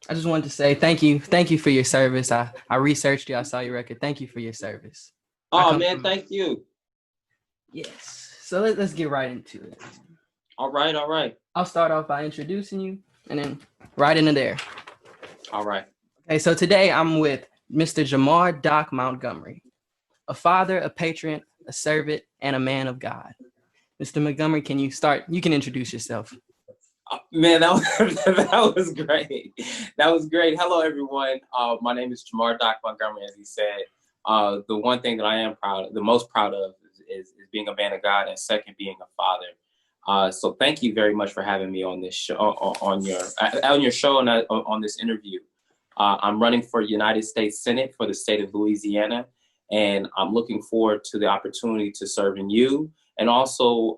I just wanted to say thank you. Thank you for your service. I researched you. I saw your record. Thank you for your service. Oh, man, thank you. Yes. So let's get right into it. All right. I'll start off by introducing you and then right into there. All right. Okay, so today I'm with Mr. Jamar Doc Montgomery, a father, a patriot, a servant, and a man of God. Mr. Montgomery, can you start? You can introduce yourself. Man, that was great. That was great. Hello, everyone. My name is Jamar Doc Montgomery, as he said. The one thing that I am the most proud of is being a man of God, and second, being a father. So thank you very much for having me on this show, on your show, and on this interview. I'm running for United States Senate for the state of Louisiana, and I'm looking forward to the opportunity to serve in you, and also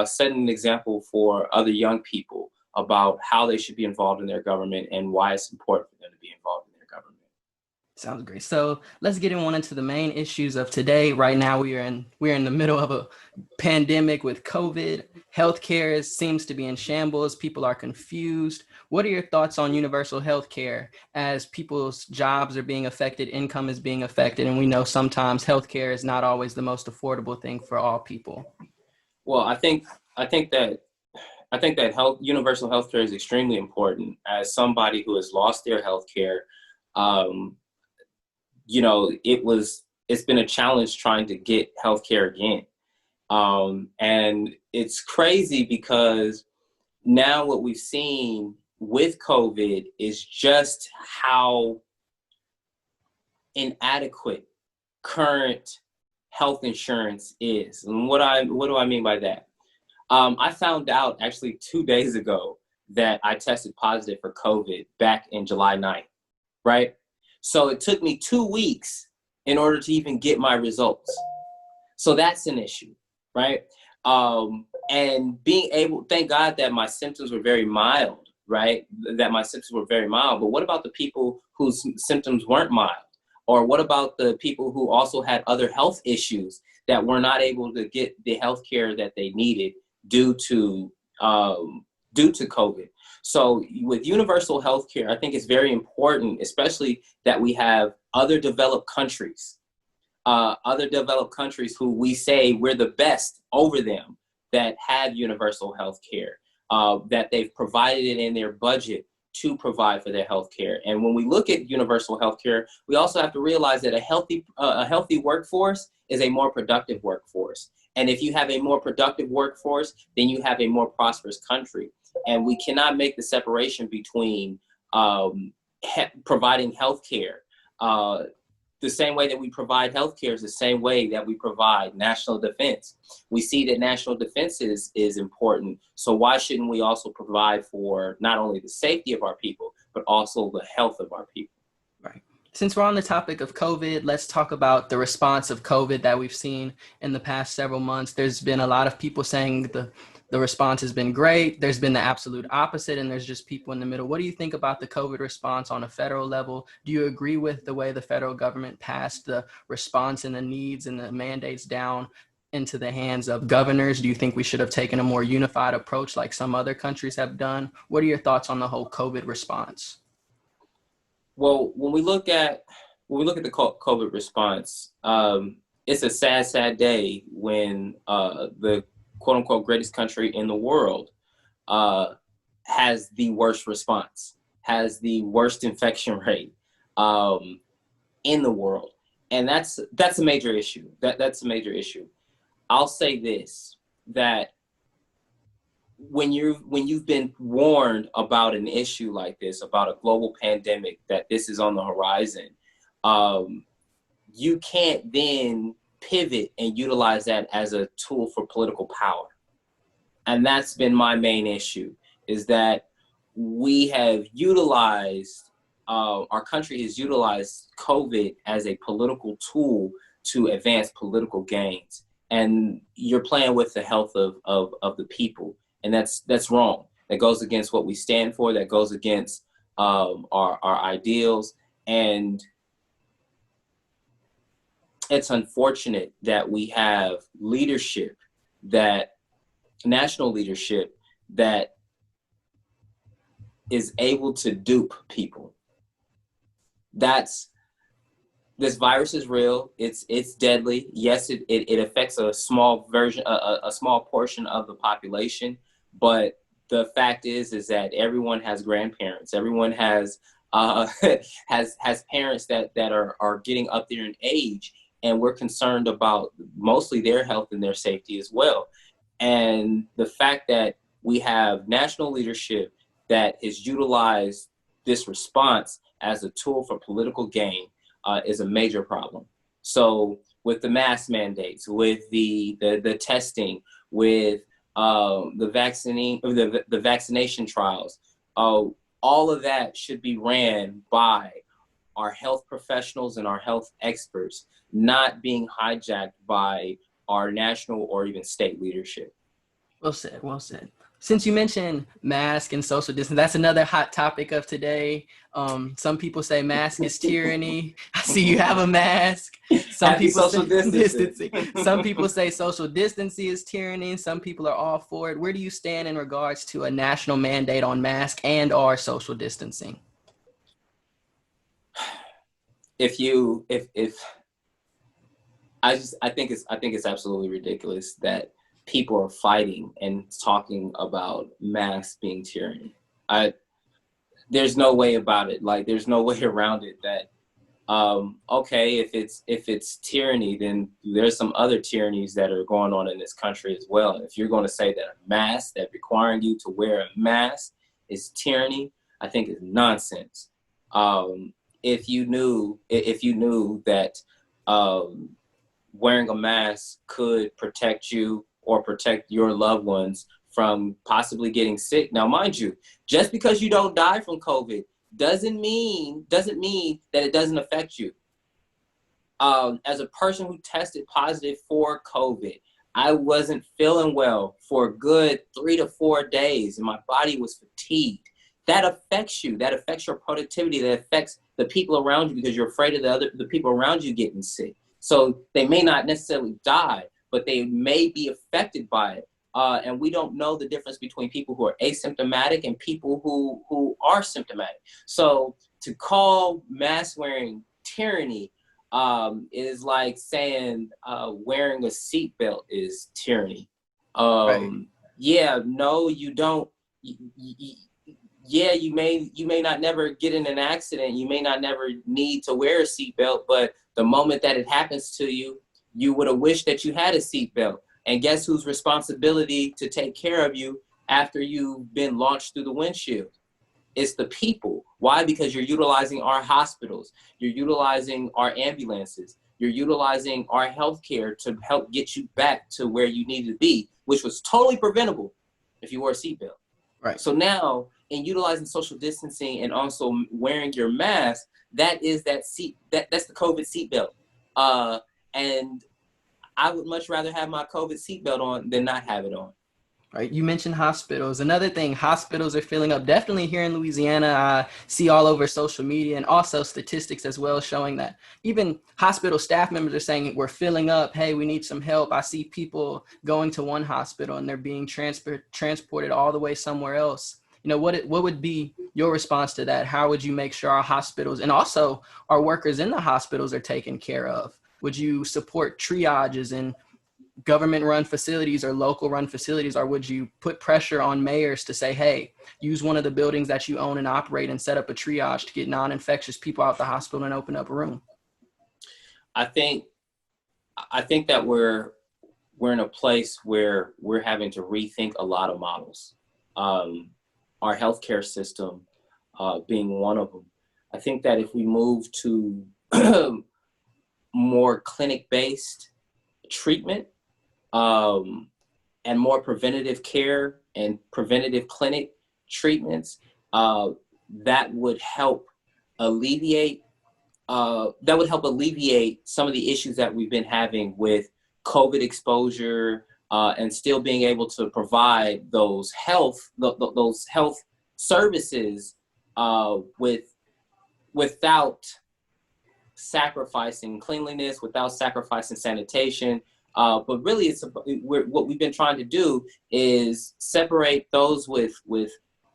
setting an example for other young people about how they should be involved in their government and why it's important for them to be involved in their government. Sounds great. So let's get into the main issues of today. Right now, we're in the middle of a pandemic with COVID. Healthcare seems to be in shambles. People are confused. What are your thoughts on universal healthcare as people's jobs are being affected, income is being affected, and we know sometimes healthcare is not always the most affordable thing for all people? Well, I think that universal healthcare is extremely important. As somebody who has lost their healthcare, it's been a challenge trying to get healthcare again. And it's crazy because now what we've seen with COVID is just how inadequate current health insurance is. And what do I mean by that? I found out actually 2 days ago that I tested positive for COVID back in July 9th, right? So it took me 2 weeks in order to even get my results. So that's an issue, right? And thank God that my symptoms were very mild, right? But what about the people whose symptoms weren't mild? Or what about the people who also had other health issues that were not able to get the health care that they needed due to COVID? So with universal health care, I think it's very important, especially that we have other developed countries who we say we're the best over them that have universal health care, that they've provided it in their budget to provide for their health care. And when we look at universal health care, we also have to realize that a healthy workforce is a more productive workforce. And if you have a more productive workforce, then you have a more prosperous country. And we cannot make the separation between providing healthcare. The same way that we provide healthcare is the same way that we provide national defense. We see that national defense is important. So why shouldn't we also provide for not only the safety of our people, but also the health of our people? Right. Since we're on the topic of COVID, let's talk about the response of COVID that we've seen in the past several months. There's been a lot of people saying the response has been great. There's been the absolute opposite, and there's just people in the middle. What do you think about the COVID response on a federal level? Do you agree with the way the federal government passed the response and the needs and the mandates down into the hands of governors? Do you think we should have taken a more unified approach like some other countries have done? What are your thoughts on the whole COVID response? Well, when we look at the COVID response, it's a sad day when the quote unquote greatest country in the world has the worst response, has the worst infection rate in the world, and that's a major issue. That's a major issue. I'll say this, that when you've been warned about an issue like this, about a global pandemic, that this is on the horizon, you can't then pivot and utilize that as a tool for political power. And that's been my main issue, is that we have utilized, our country has utilized COVID as a political tool to advance political gains. And you're playing with the health of the people. And that's wrong. That goes against what we stand for. That goes against our ideals. And it's unfortunate that we have national leadership that is able to dupe people. This virus is real. It's deadly. Yes, it affects a small a small portion of the population, but the fact is that everyone has grandparents. Everyone has has parents that are getting up there in age, and we're concerned about mostly their health and their safety as well. And the fact that we have national leadership that has utilized this response as a tool for political gain is a major problem. So with the mask mandates, with the testing, with the vaccination trials, all of that should be ran by our health professionals and our health experts, not being hijacked by our national or even state leadership. Well said, well said. Since you mentioned mask and social distance, that's another hot topic of today. Some people say mask is tyranny. I see you have a mask. Some Happy people social say distancing. Some people say social distancing is tyranny. Some people are all for it. Where do you stand in regards to a national mandate on mask and or social distancing? If I think it's absolutely ridiculous that people are fighting and talking about masks being tyranny. There's no way about it. Like, there's no way around it that, okay, if it's tyranny, then there's some other tyrannies that are going on in this country as well. If you're going to say that a mask, that requiring you to wear a mask is tyranny, I think it's nonsense. If you knew that wearing a mask could protect you or protect your loved ones from possibly getting sick. Now, mind you, just because you don't die from COVID doesn't mean that it doesn't affect you. As a person who tested positive for COVID, I wasn't feeling well for a good 3 to 4 days, and my body was fatigued. That affects you. That affects your productivity. That affects the people around you because you're afraid of the people around you getting sick. So they may not necessarily die, but they may be affected by it. And we don't know the difference between people who are asymptomatic and people who are symptomatic. So to call mask wearing tyranny is like saying wearing a seatbelt is tyranny. Right. Yeah, no, you don't. Yeah, you may not never get in an accident. You may not never need to wear a seatbelt, but the moment that it happens to you, you would have wished that you had a seatbelt. And guess whose responsibility to take care of you after you've been launched through the windshield? It's the people. Why? Because you're utilizing our hospitals. You're utilizing our ambulances. You're utilizing our healthcare to help get you back to where you need to be, which was totally preventable if you wore a seatbelt. Right. So now, in utilizing social distancing and also wearing your mask, that's the COVID seatbelt. And I would much rather have my COVID seatbelt on than not have it on. Right. You mentioned hospitals. Another thing, hospitals are filling up. Definitely here in Louisiana, I see all over social media and also statistics as well showing that even hospital staff members are saying we're filling up. Hey, we need some help. I see people going to one hospital and they're being transported all the way somewhere else. You know, what would be your response to that? How would you make sure our hospitals and also our workers in the hospitals are taken care of? Would you support triages in government-run facilities or local-run facilities, or would you put pressure on mayors to say, hey, use one of the buildings that you own and operate and set up a triage to get non-infectious people out the hospital and open up a room? I think that we're in a place where we're having to rethink a lot of models. Our healthcare system being one of them. I think that if we move to more clinic-based treatment and more preventative care and preventative clinic treatments, that would help alleviate some of the issues that we've been having with COVID exposure and still being able to provide those health services without sacrificing cleanliness, without sacrificing sanitation. But really, what we've been trying to do is separate those with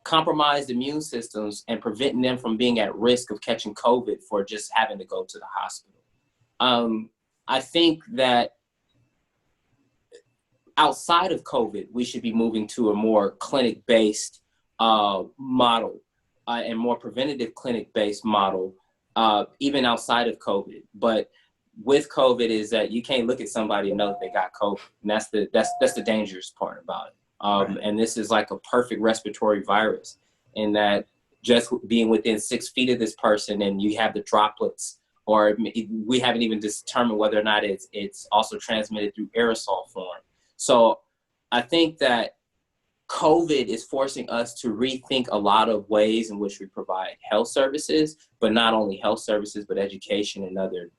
compromised immune systems and preventing them from being at risk of catching COVID for just having to go to the hospital. I think that outside of COVID, we should be moving to a more clinic-based model and more preventative clinic-based model, even outside of COVID. But with COVID is that you can't look at somebody and know that they got COVID, and that's the dangerous part about it. Right. And this is like a perfect respiratory virus, in that just being within 6 feet of this person and you have the droplets, or we haven't even determined whether or not it's also transmitted through aerosol form. So I think that COVID is forcing us to rethink a lot of ways in which we provide health services, but not only health services, but education and other.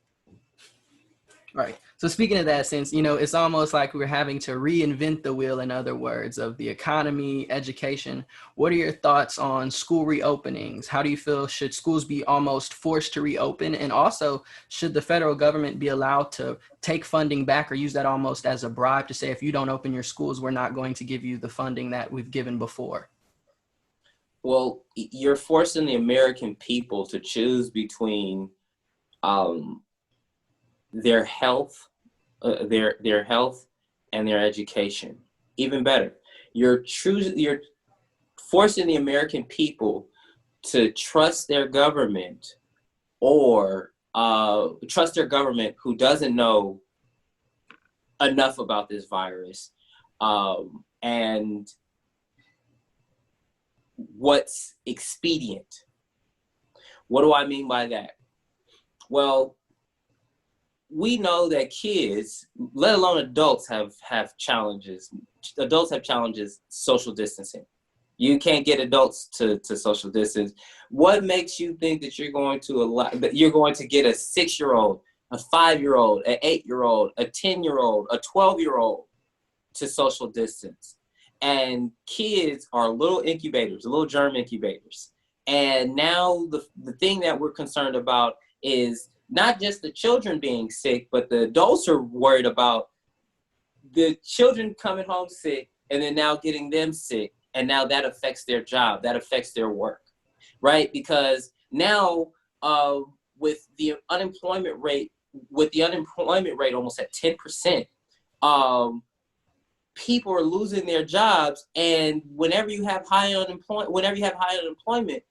Right. So speaking of that, since, you know, it's almost like we're having to reinvent the wheel, in other words, of the economy, education. What are your thoughts on school reopenings? How do you feel, should schools be almost forced to reopen? And also, should the federal government be allowed to take funding back or use that almost as a bribe to say, if you don't open your schools, we're not going to give you the funding that we've given before? Well, you're forcing the American people to choose between their health, their health and their education. Even better, you're forcing the American people to trust their government, or trust their government who doesn't know enough about this virus, and what's expedient. What do I mean by that? Well, we know that kids, let alone adults, have challenges. Adults have challenges social distancing. You can't get adults to social distance. What makes you think that you're going to get a 6-year-old, a 5-year-old, an 8-year-old, a 10-year-old, a 12-year-old to social distance? And kids are little incubators, little germ incubators. And now the thing that we're concerned about is not just the children being sick, but the adults are worried about the children coming home sick and then now getting them sick. And now that affects their job, that affects their work, right? Because now with the unemployment rate almost at 10%, people are losing their jobs. And whenever you have high unemployment,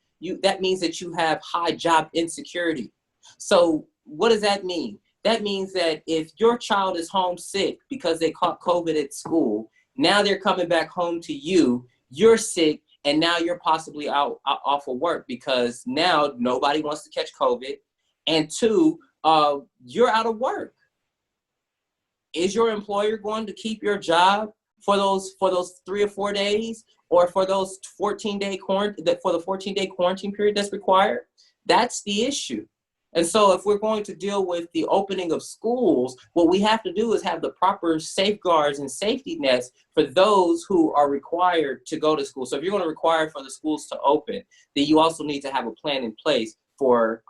that means that you have high job insecurity. So what does that mean? That means that if your child is homesick because they caught COVID at school, now they're coming back home to you, you're sick, and now you're possibly off of work because now nobody wants to catch COVID. And 2, you're out of work. Is your employer going to keep your job for those 3 or 4 days, or for those 14-day quarantine period that's required? That's the issue. And so if we're going to deal with the opening of schools, what we have to do is have the proper safeguards and safety nets for those who are required to go to school. So if you're going to require for the schools to open, then you also need to have a plan in place for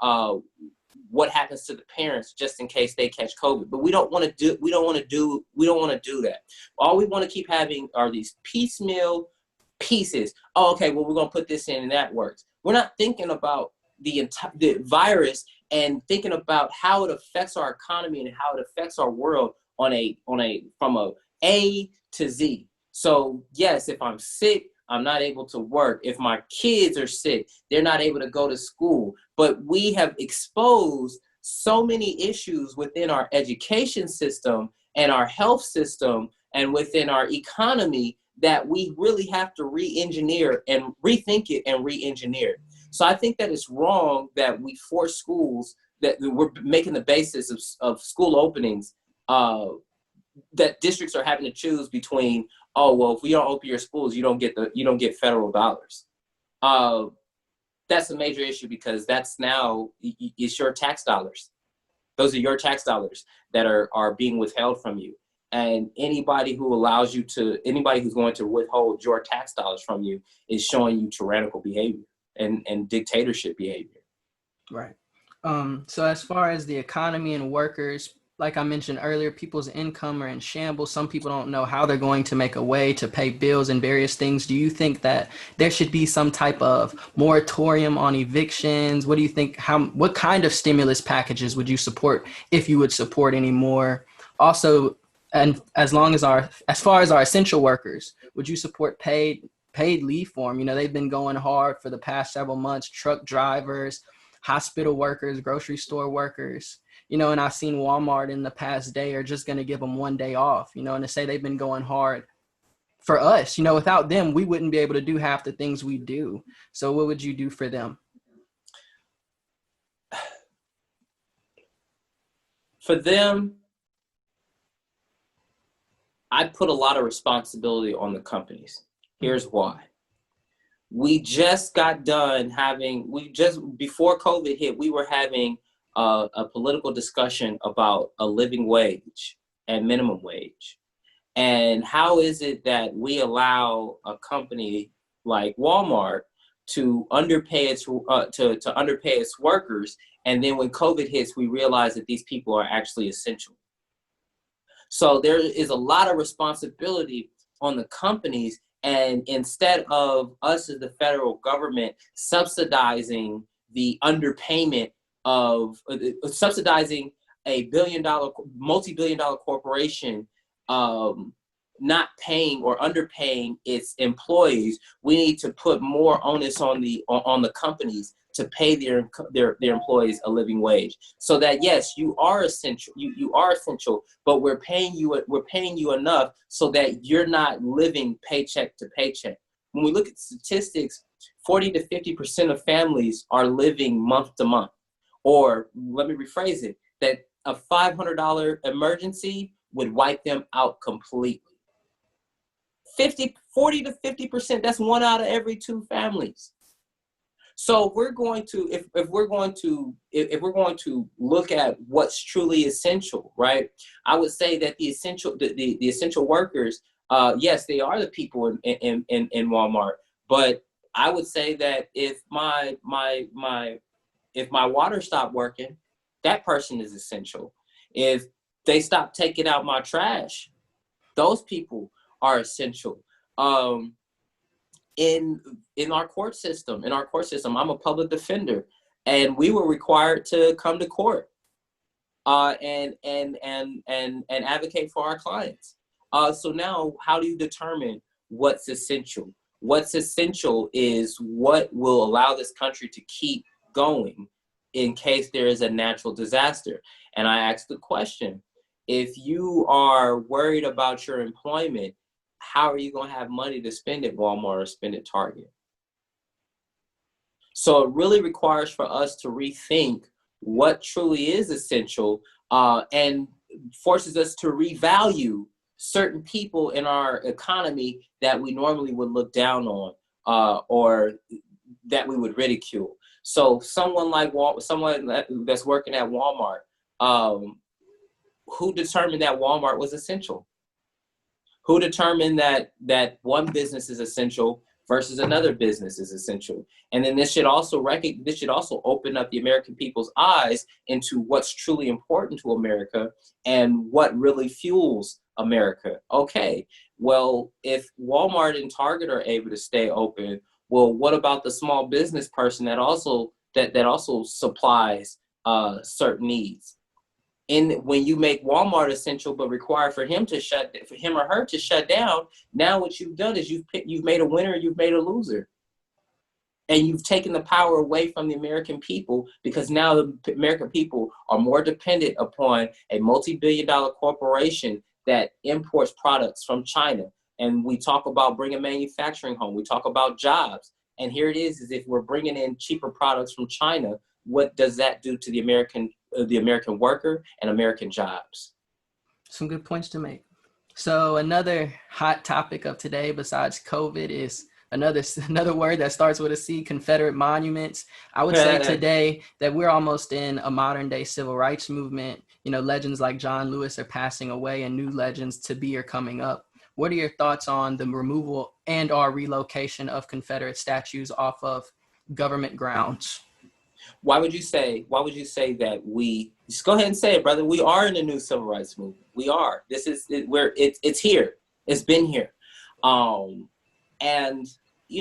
what happens to the parents just in case they catch COVID. But we don't want to do that. All we want to keep having are these piecemeal pieces. Oh, okay, well, we're going to put this in and that works. We're not thinking about the virus and thinking about how it affects our economy and how it affects our world from A to Z. So yes, if I'm sick, I'm not able to work. If my kids are sick, they're not able to go to school. But we have exposed so many issues within our education system and our health system and within our economy that we really have to re-engineer and rethink it and re-engineer it. So I think that it's wrong that we force schools, that we're making the basis of school openings, that districts are having to choose between, oh, well, if we don't open your schools, you don't get federal dollars. That's a major issue because that's now, it's your tax dollars. Those are your tax dollars that are being withheld from you. And anybody who's going to withhold your tax dollars from you is showing you tyrannical behavior and dictatorship behavior. Right. So as far as the economy and workers, like I mentioned earlier, people's income are in shambles. Some people don't know how they're going to make a way to pay bills and various things. Do you think that there should be some type of moratorium on evictions? What do you think? What kind of stimulus packages would you support, if you would support any more? Also, and as far as our essential workers, would you support paid leave for them? They've been going hard for the past several months. Truck drivers, hospital workers, grocery store workers. And I've seen Walmart in the past day are just going to give them one day off, and to say they've been going hard for us. Without them, we wouldn't be able to do half the things we do. So what would you do for them? For them, I put a lot of responsibility on the companies. Here's why. We just got done before COVID hit, we were having a political discussion about a living wage and minimum wage. And how is it that we allow a company like Walmart to underpay its workers, and then when COVID hits, we realize that these people are actually essential. So there is a lot of responsibility on the companies, and instead of us as the federal government subsidizing the underpayment of subsidizing a multi-billion-dollar corporation not paying or underpaying its employees, we need to put more onus on the companies to pay their employees a living wage, so that yes, you are essential. You are essential, but we're paying you enough so that you're not living paycheck to paycheck. When we look at statistics, 40 to 50% of families are living month to month. Or let me rephrase it, that a $500 emergency would wipe them out completely. 40 to 50%, that's 1 out of every 2 families. So if we're going to look at what's truly essential, right? I would say that the essential workers, yes, they are the people in Walmart, but I would say that if my water stopped working, that person is essential. If they stop taking out my trash, those people are essential. In our court system, I'm a public defender, and we were required to come to court and advocate for our clients. So now, how do you determine what's essential? What's essential is what will allow this country to keep going in case there is a natural disaster. And I asked the question, if you are worried about your employment, how are you going to have money to spend at Walmart or spend at Target? So it really requires for us to rethink what truly is essential, and forces us to revalue certain people in our economy that we normally would look down on, or that we would ridicule. So someone that's working at Walmart, who determined that Walmart was essential? Who determined that one business is essential versus another business is essential? And then this should also open up the American people's eyes into what's truly important to America and what really fuels America. Okay, well, if Walmart and Target are able to stay open, well, what about the small business person that also supplies certain needs? And when you make Walmart essential but require for him or her to shut down, now what you've done is you've made a winner and you've made a loser. And you've taken the power away from the American people, because now the American people are more dependent upon a multi-billion-dollar corporation that imports products from China. And we talk about bringing manufacturing home. We talk about jobs. And here it is if we're bringing in cheaper products from China, what does that do to the American worker and American jobs? Some good points to make. So another hot topic of today, besides COVID, is another word that starts with a C, Confederate Monuments. I would say today that we're almost in a modern day civil rights movement. Legends like John Lewis are passing away and new legends to be are coming up. What are your thoughts on the removal and/or relocation of Confederate statues off of government grounds? Why would you say that we, just go ahead and say it, brother, we are in a new civil rights movement. We are. This is where it's here. It's been here. And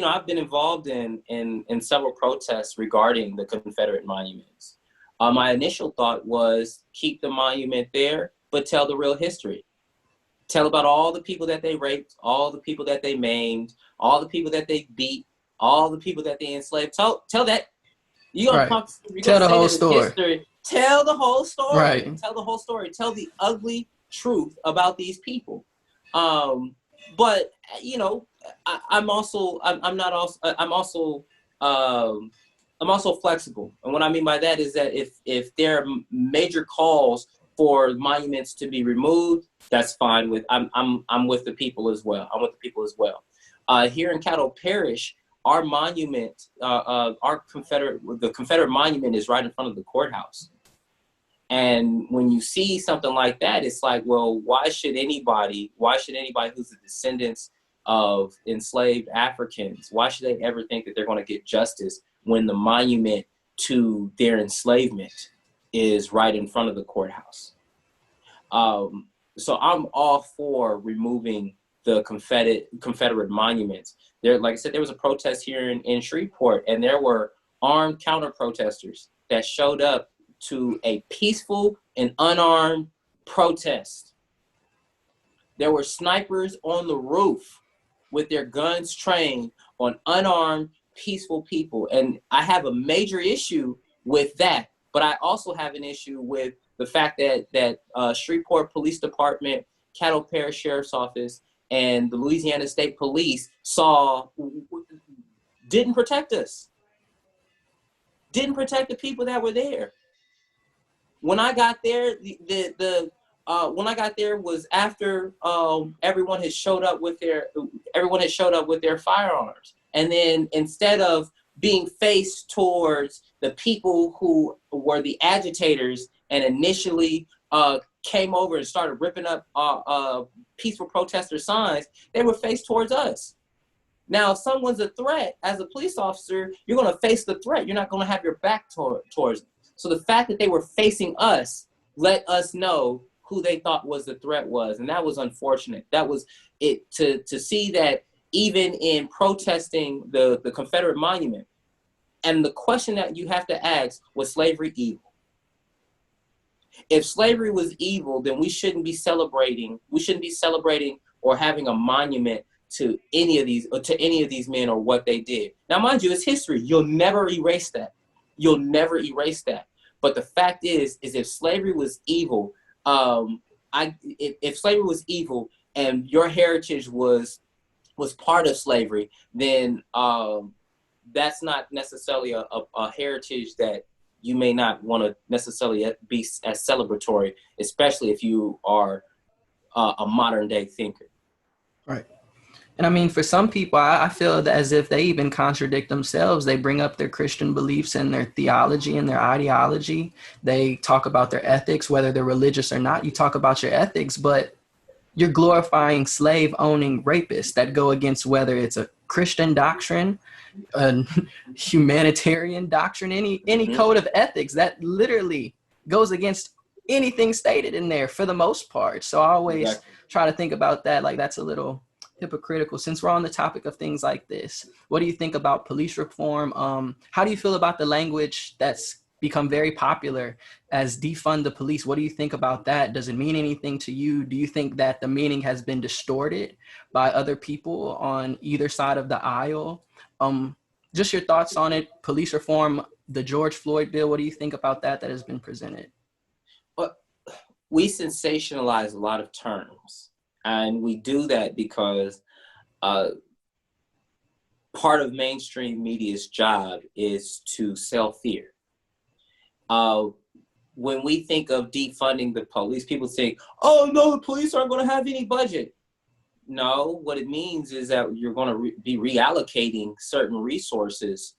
I've been involved in several protests regarding the Confederate monuments. My initial thought was keep the monument there, but tell the real history. Tell about all the people that they raped, all the people that they maimed, all the people that they beat, all the people that they enslaved. Tell that. You're Right. gonna Tell the say whole that it's story. history. Tell the whole story. Right. Tell the whole story. Tell the ugly truth about these people. But I'm also flexible, and what I mean by that is that if there are major calls for monuments to be removed, that's fine. I'm with the people as well. Here in Caddo Parish, our monument, the Confederate monument is right in front of the courthouse. And when you see something like that, it's like, well, why should anybody who's the descendants of enslaved Africans, why should they ever think that they're going to get justice when the monument to their enslavement is right in front of the courthouse? So I'm all for removing the Confederate monuments. There, like I said, there was a protest here in Shreveport, and there were armed counter protesters that showed up to a peaceful and unarmed protest. There were snipers on the roof with their guns trained on unarmed, peaceful people. And I have a major issue with that. But I also have an issue with the fact that Shreveport Police Department, Caddo Parish Sheriff's Office, and the Louisiana State Police didn't protect us. Didn't protect the people that were there. When I got there, when I got there was after everyone had showed up with their firearms, and then instead of being faced towards the people who were the agitators and initially came over and started ripping up peaceful protester signs, they were faced towards us. Now, if someone's a threat, as a police officer, you're going to face the threat. You're not going to have your back towards them. So the fact that they were facing us let us know who they thought was the threat was. And that was unfortunate. That was it, to see that even in protesting the Confederate monument. And the question that you have to ask, was slavery evil? If slavery was evil, then we shouldn't be celebrating or having a monument to any of these men or what they did. Now, mind you, it's history. You'll never erase that. But the fact is if slavery was evil, if slavery was evil and your heritage was part of slavery, then that's not necessarily a heritage that you may not want to necessarily be as celebratory, especially if you are a modern day thinker. Right. And I mean, for some people, I feel that as if they even contradict themselves. They bring up their Christian beliefs and their theology and their ideology. They talk about their ethics, whether they're religious or not. You talk about your ethics, but you're glorifying slave owning rapists that go against whether it's a Christian doctrine, a humanitarian doctrine, any code of ethics that literally goes against anything stated in there for the most part. So I always try to think about that. Like, that's a little hypocritical. Since we're on the topic of things like this, what do you think about police reform? How do you feel about the language that's become very popular as defund the police? What do you think about that? Does it mean anything to you? Do you think that the meaning has been distorted by other people on either side of the aisle? Just your thoughts on it. Police reform, the George Floyd bill, what do you think about that has been presented? Well, we sensationalize a lot of terms. And we do that because part of mainstream media's job is to sell fear. When we think of defunding the police, people think, oh, no, the police aren't going to have any budget. No, what it means is that you're going to be reallocating certain resources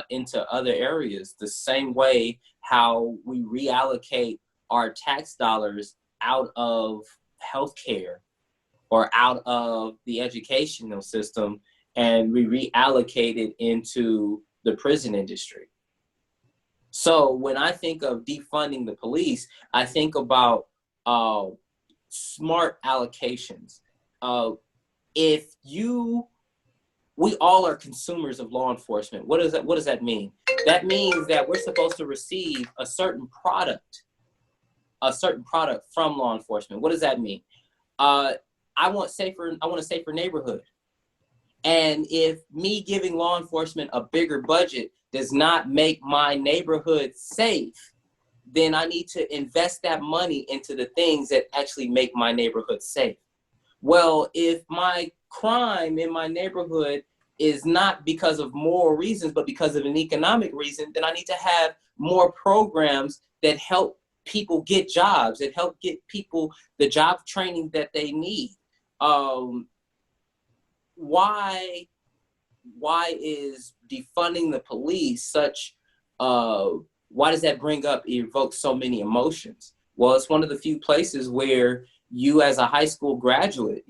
into other areas, the same way how we reallocate our tax dollars out of healthcare or out of the educational system, and we reallocate it into the prison industry. So when I think of defunding the police, I think about smart allocations. If you, we all are consumers of law enforcement. What does that? What does that mean? That means that we're supposed to receive a certain product from law enforcement. What does that mean? I want a safer neighborhood. And if me giving law enforcement a bigger budget does not make my neighborhood safe, then I need to invest that money into the things that actually make my neighborhood safe. Well, if my crime in my neighborhood is not because of moral reasons, but because of an economic reason, then I need to have more programs that help people get jobs, that help get people the job training that they need. Why is defunding the police such, why does that evoke so many emotions? Well, it's one of the few places where you as a high school graduate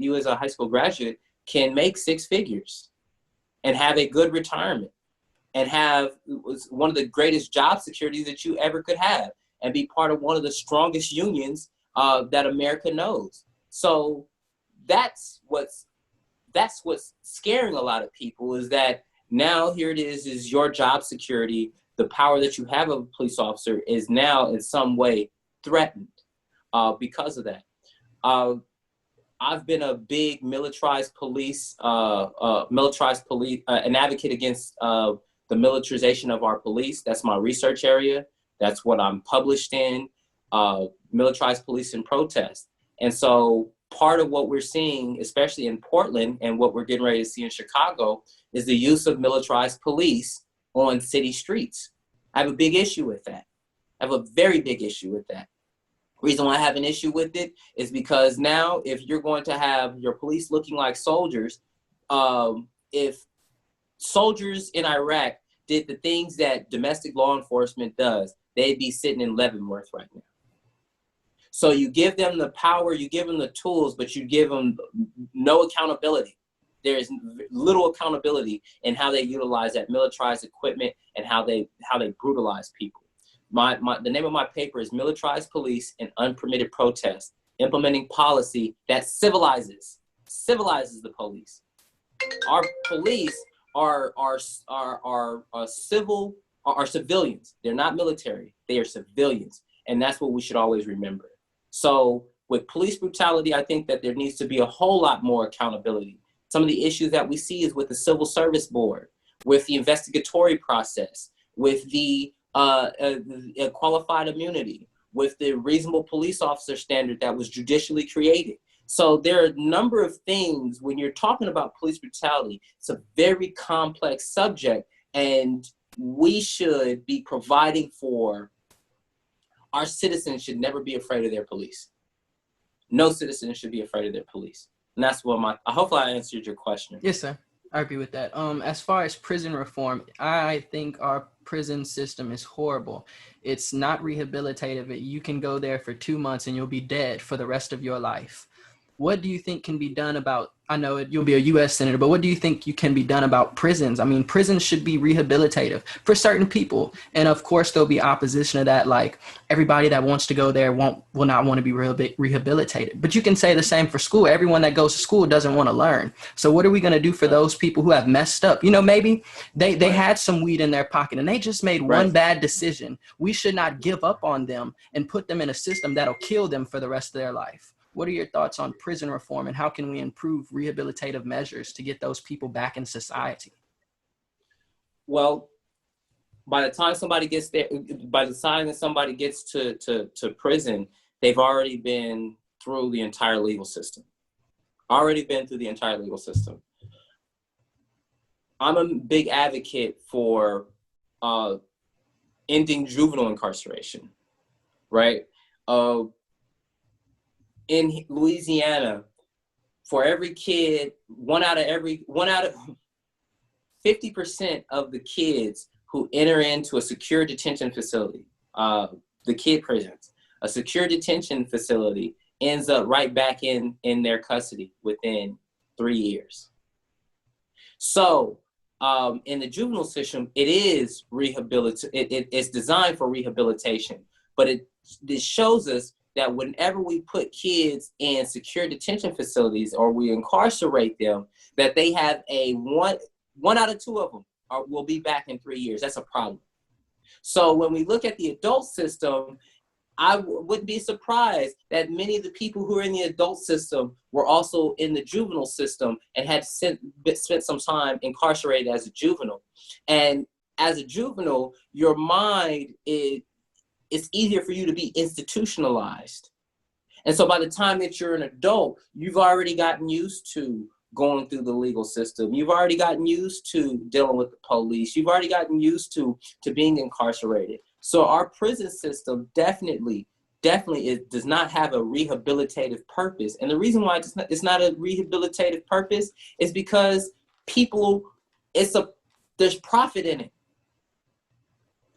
can make six figures and have a good retirement and have one of the greatest job securities that you ever could have and be part of one of the strongest unions that America knows. So that's what's scaring a lot of people, is that now here it is your job security, the power that you have of a police officer is now in some way threatened because of that. I've been a big militarized police, an advocate against the militarization of our police. That's my research area. That's what I'm published in, militarized police in protest. And so part of what we're seeing, especially in Portland and what we're getting ready to see in Chicago, is the use of militarized police on city streets. I have a big issue with that. I have a very big issue with that. Reason why I have an issue with it is because now if you're going to have your police looking like soldiers, if soldiers in Iraq did the things that domestic law enforcement does, they'd be sitting in Leavenworth right now. So you give them the power, you give them the tools, but you give them no accountability. There is little accountability in how they utilize that militarized equipment and how they brutalize people. The name of my paper is Militarized Police and Unpermitted Protest, Implementing Policy that civilizes the police. Our police are civilians. They're not military. They are civilians. And that's what we should always remember. So with police brutality, I think that there needs to be a whole lot more accountability. Some of the issues that we see is with the Civil Service Board, with the investigatory process, with the qualified immunity, with the reasonable police officer standard that was judicially created. So there are a number of things when you're talking about police brutality. It's a very complex subject, and we should be providing for our citizens. Should never be afraid of their police. No citizen should be afraid of their police. And that's what hopefully I answered your question. Yes, sir. I agree with that. As far as prison reform, I think our prison system is horrible. It's not rehabilitative. You can go there for 2 months and you'll be dead for the rest of your life. What do you think can be done about, I know you'll be a U.S. Senator, but what do you think can be done about prisons? I mean, prisons should be rehabilitative for certain people. And of course, there'll be opposition to that. Like everybody that wants to go there will not want to be rehabilitated. But you can say the same for school. Everyone that goes to school doesn't want to learn. So what are we going to do for those people who have messed up? You know, maybe they had some weed in their pocket and they just made one bad decision. We should not give up on them and put them in a system that'll kill them for the rest of their life. What are your thoughts on prison reform and how can we improve rehabilitative measures to get those people back in society? Well, by the time somebody gets there, by the time that somebody gets to prison, they've already been through the entire legal system. I'm a big advocate for ending juvenile incarceration, right? In Louisiana, for every kid, 50% of the kids who enter into a secure detention facility, the kid prisons, a secure detention facility ends up right back in their custody within 3 years. So in the juvenile system, it is it's designed for rehabilitation, but it shows us that whenever we put kids in secure detention facilities or we incarcerate them, that they have a one out of two of them will be back in 3 years. That's a problem. So when we look at the adult system, I wouldn't be surprised that many of the people who are in the adult system were also in the juvenile system and had spent some time incarcerated as a juvenile. And as a juvenile, your mind it's easier for you to be institutionalized. And so by the time that you're an adult, you've already gotten used to going through the legal system. You've already gotten used to dealing with the police. You've already gotten used to being incarcerated. So our prison system definitely does not have a rehabilitative purpose. And the reason why it's not a rehabilitative purpose is because there's profit in it.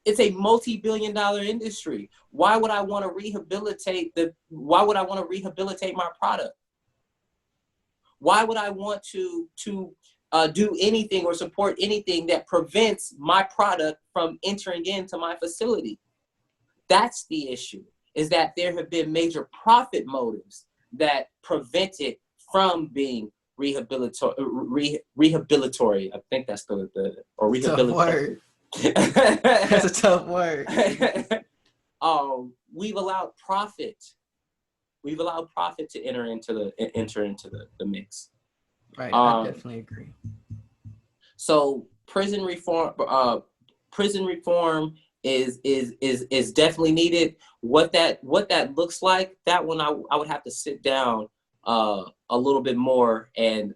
It's a multi-billion-dollar industry. Why would I want to rehabilitate my product? Why would I want to do anything or support anything that prevents my product from entering into my facility? That's the issue, is that there have been major profit motives that prevent it from being rehabilitory. I think that's or rehabilitory. That's a tough word. We've allowed profit to enter into the mix. Right, I definitely agree. So prison reform is definitely needed. What that looks like, that one I would have to sit down a little bit more and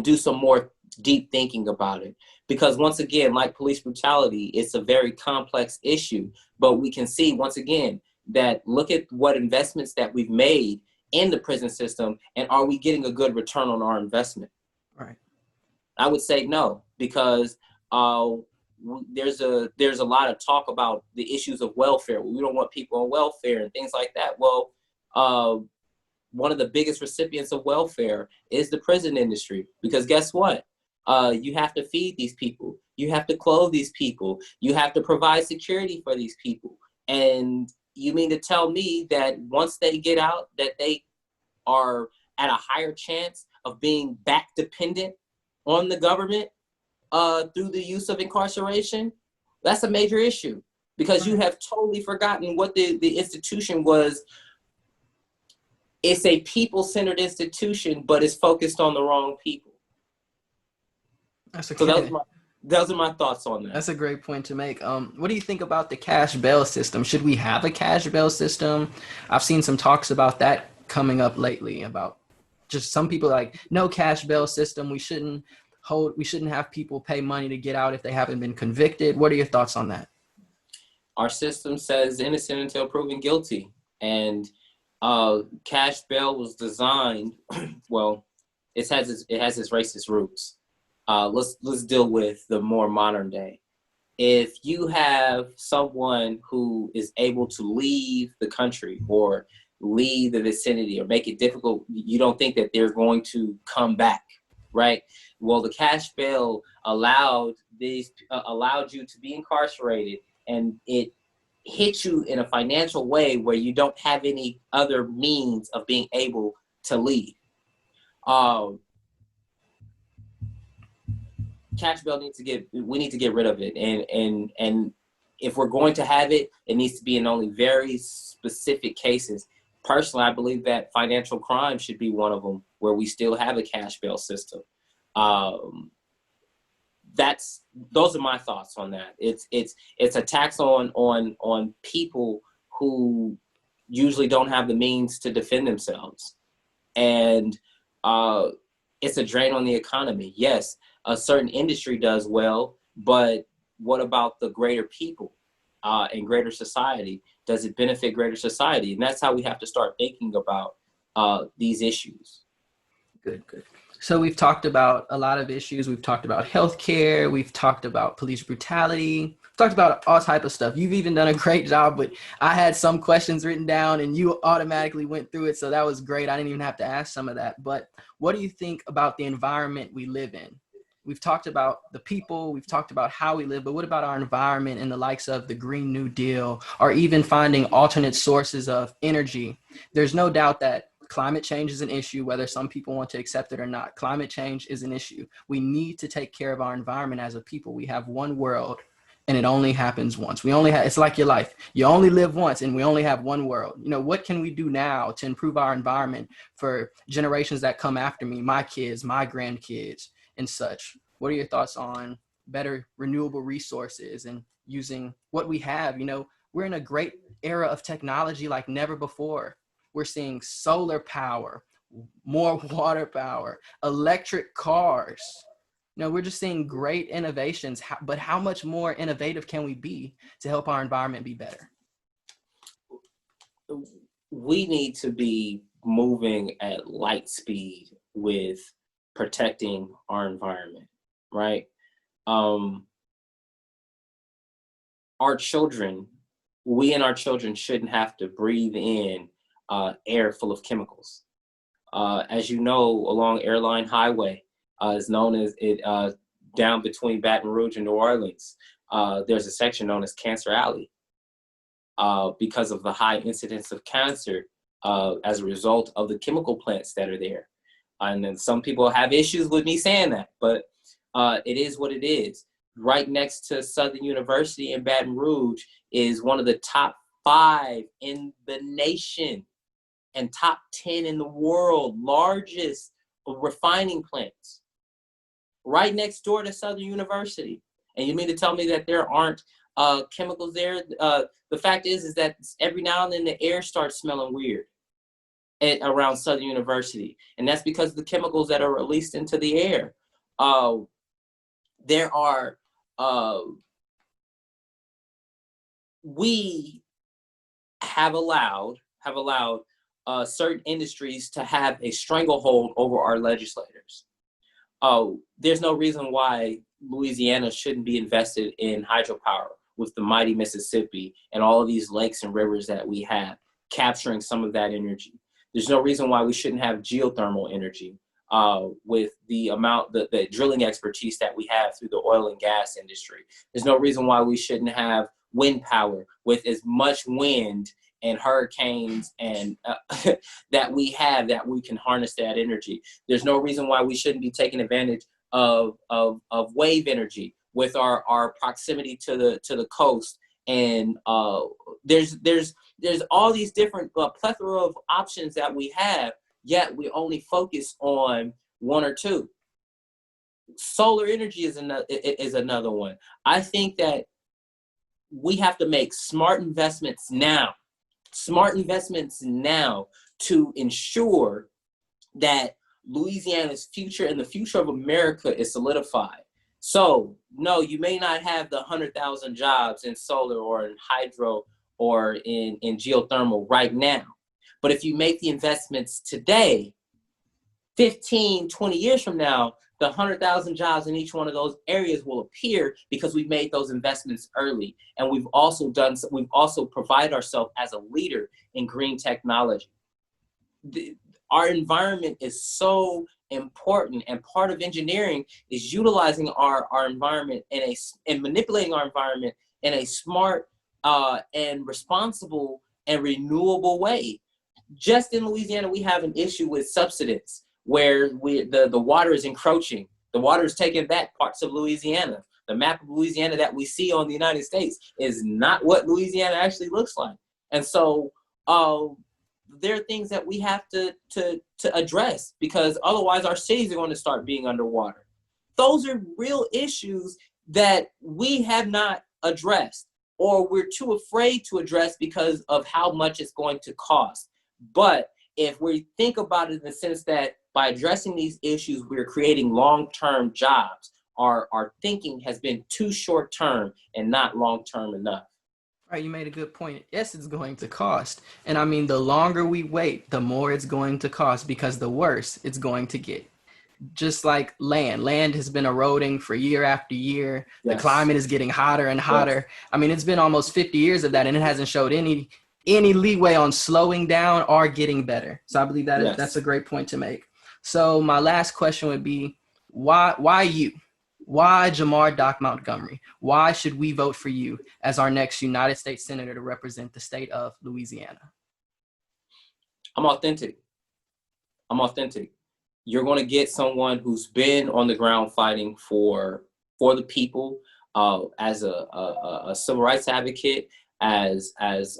do some more deep thinking about it. Because once again, like police brutality, it's a very complex issue. But we can see once again that look at what investments that we've made in the prison system, and are we getting a good return on our investment? Right. I would say no, because there's a lot of talk about the issues of welfare. We don't want people on welfare and things like that. Well, one of the biggest recipients of welfare is the prison industry, because guess what? You have to feed these people. You have to clothe these people. You have to provide security for these people. And you mean to tell me that once they get out, that they are at a higher chance of being back dependent on the government through the use of incarceration? That's a major issue, because you have totally forgotten what the institution was. It's a people-centered institution, but it's focused on the wrong people. That's okay. So those are my thoughts on that. That's a great point to make. What do you think about the cash bail system? Should we have a cash bail system? I've seen some talks about that coming up lately, about just some people like, no cash bail system. We shouldn't have people pay money to get out if they haven't been convicted. What are your thoughts on that? Our system says innocent until proven guilty. And cash bail was designed, well, it has its racist roots. Let's deal with the more modern day. If you have someone who is able to leave the country or leave the vicinity or make it difficult, you don't think that they're going to come back, right? Well, the cash bail allowed you to be incarcerated, and it hit you in a financial way where you don't have any other means of being able to leave. Cash bail we need to get rid of it, and if we're going to have it, it needs to be in only very specific cases. Personally, I believe that financial crime should be one of them, where we still have a cash bail system. Those are my thoughts on that. It's a tax on people who usually don't have the means to defend themselves, and it's a drain on the economy. Yes, a certain industry does well, but what about the greater people and greater society? Does it benefit greater society? And that's how we have to start thinking about these issues. Good. So we've talked about a lot of issues. We've talked about healthcare. We've talked about police brutality. We've talked about all type of stuff. You've even done a great job, but I had some questions written down and you automatically went through it. So that was great. I didn't even have to ask some of that. But what do you think about the environment we live in? we've talked about the people, we've talked about how we live, but what about our environment and the likes of the Green New Deal, or even finding alternate sources of energy? There's no doubt that climate change is an issue, whether some people want to accept it or not. Climate change is an issue. We need to take care of our environment as a people. We have one world, and it only happens once. It's like your life. You only live once, and we only have one world. What can we do now to improve our environment for generations that come after me, my kids, my grandkids, and such? What are your thoughts on better renewable resources and using what we have? We're in a great era of technology like never before. We're seeing solar power, more water power, electric cars. We're just seeing great innovations, but how much more innovative can we be to help our environment be better? We need to be moving at light speed with protecting our environment, right? Our children, we and our children shouldn't have to breathe in air full of chemicals. As you know, along Airline Highway, is known as it down between Baton Rouge and New Orleans. There's a section known as Cancer Alley because of the high incidence of cancer as a result of the chemical plants that are there. And then some people have issues with me saying that, but it is what it is. Right next to Southern University in Baton Rouge is one of the top 5 in the nation and top 10 in the world largest refining plants. Right next door to Southern University. And you mean to tell me that there aren't chemicals there? The fact is that every now and then the air starts smelling weird around Southern University. And that's because of the chemicals that are released into the air. We have allowed certain industries to have a stranglehold over our legislators. There's no reason why Louisiana shouldn't be invested in hydropower with the mighty Mississippi and all of these lakes and rivers that we have, capturing some of that energy. There's no reason why we shouldn't have geothermal energy with the drilling expertise that we have through the oil and gas industry. There's no reason why we shouldn't have wind power with as much wind and hurricanes and that we have, that we can harness that energy. There's no reason why we shouldn't be taking advantage of wave energy with our proximity to the coast. And there's all these different plethora of options that we have, yet we only focus on one or two. Solar energy is another one. I think that we have to make smart investments now to ensure that Louisiana's future and the future of America is solidified. So, no, you may not have the 100,000 jobs in solar or in hydro or in geothermal right now. But if you make the investments today, 15, 20 years from now, the 100,000 jobs in each one of those areas will appear because we've made those investments early. And we've also provided ourselves as a leader in green technology. Our environment is so important, and part of engineering is utilizing our environment and manipulating our environment in a smart and responsible and renewable way. Just in Louisiana, we have an issue with subsidence, where the water is encroaching. The water is taking back parts of Louisiana. The map of Louisiana that we see on the United States is not what Louisiana actually looks like. And so there are things that we have to address, because otherwise our cities are going to start being underwater. Those are real issues that we have not addressed, or we're too afraid to address because of how much it's going to cost. But if we think about it in the sense that by addressing these issues, we're creating long-term jobs, our thinking has been too short-term and not long-term enough. Right, you made a good point. Yes, it's going to cost. And I mean, the longer we wait, the more it's going to cost, because the worse it's going to get. Just like land has been eroding for year after year. Yes. The climate is getting hotter and hotter. Yes. I mean, it's been almost 50 years of that, and it hasn't showed any leeway on slowing down or getting better. So I believe that that's a great point to make. So my last question would be, why you? Why Jamar Doc Montgomery? Why should we vote for you as our next United States Senator to represent the state of Louisiana? I'm authentic. I'm authentic. You're going to get someone who's been on the ground fighting for the people, as a civil rights advocate, as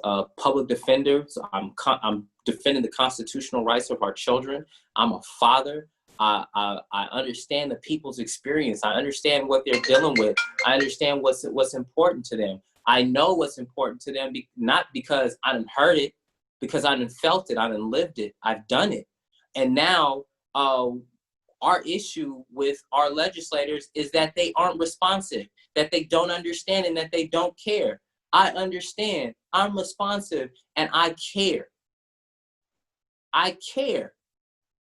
a public defender. So I'm defending the constitutional rights of our children. I'm a father. I understand the people's experience. I understand what they're dealing with. I understand what's important to them. I know what's important to them, not because I done heard it, because I done felt it, I done lived it, I've done it. And now our issue with our legislators is that they aren't responsive, that they don't understand, and that they don't care. I understand, I'm responsive, and I care. I care.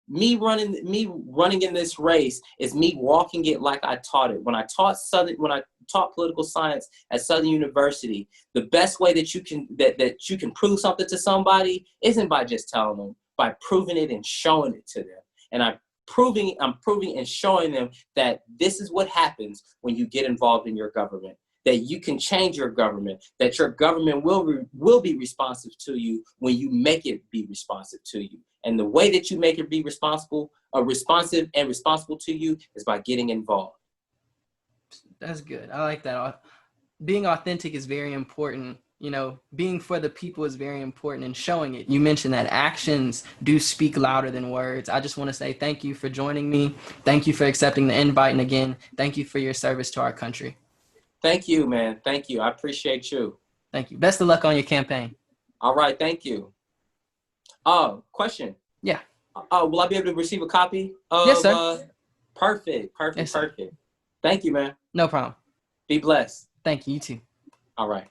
Me running in this race is me walking it like I taught it. When I taught political science at Southern University, the best way that you can prove something to somebody isn't by just telling them, by proving it and showing it to them. And I'm proving and showing them that this is what happens when you get involved in your government, that you can change your government, that your government will be responsive to you when you make it be responsive to you. And the way that you make it be responsive and responsible to you is by getting involved. That's good. I like that. Being authentic is very important. You know, being for the people is very important, and showing it. You mentioned that actions do speak louder than words. I just want to say thank you for joining me. Thank you for accepting the invite. And again, thank you for your service to our country. Thank you, man. Thank you. I appreciate you. Thank you. Best of luck on your campaign. All right. Thank you. Question. Yeah. Will I be able to receive a copy of? Yes, sir. Perfect. Yes, sir. Perfect. Thank you, man. No problem. Be blessed. Thank you. You too. All right.